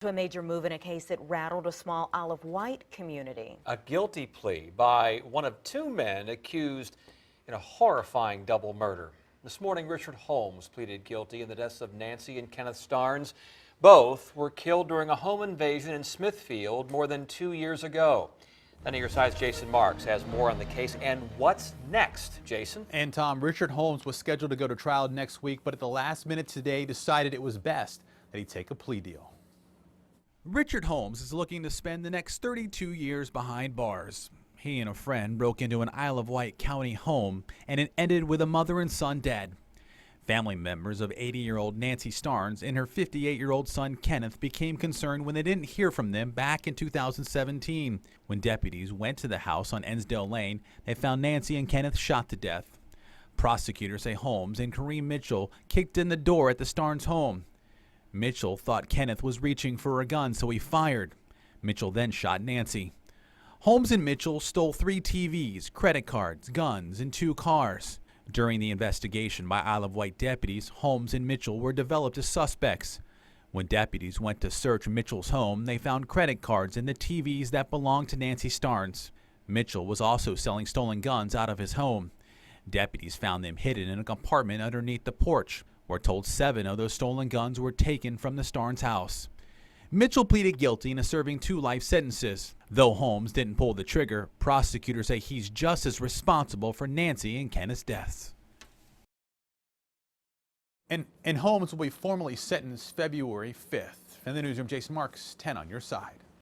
To a major move in a case that rattled a small Isle of Wight community. A guilty plea by one of two men accused in a horrifying double murder. This morning, Richard Holmes pleaded guilty in the deaths of Nancy and Kenneth Starnes. Both were killed during a home invasion in Smithfield more than 2 years ago. 10 of your side's Jason Marks has more on the case and what's next. Jason? And Tom, Richard Holmes was scheduled to go to trial next week, but at the last minute today decided it was best that he take a plea deal. Richard Holmes is looking to spend the next 32 years behind bars. He and a friend broke into an Isle of Wight County home, and it ended with a mother and son dead. Family members of 80-year-old Nancy Starnes and her 58-year-old son Kenneth became concerned when they didn't hear from them back in 2017. When deputies went to the house on Ensdale Lane, they found Nancy and Kenneth shot to death. Prosecutors say Holmes and Kareem Mitchell kicked in the door at the Starnes home. Mitchell thought Kenneth was reaching for a gun, so he fired. Mitchell then shot Nancy. Holmes and Mitchell stole 3 TVs, credit cards, guns, and 2 cars. During the investigation by Isle of Wight deputies, Holmes and Mitchell were developed as suspects. When deputies went to search Mitchell's home, they found credit cards and the TVs that belonged to Nancy Starnes. Mitchell was also selling stolen guns out of his home. Deputies found them hidden in a compartment underneath the porch. We're told 7 of those stolen guns were taken from the Starnes house. Mitchell pleaded guilty and is serving 2 life sentences. Though Holmes didn't pull the trigger, prosecutors say he's just as responsible for Nancy and Kenneth's deaths. And Holmes will be formally sentenced February 5th. In the newsroom, Jason Marks, 10 on your side.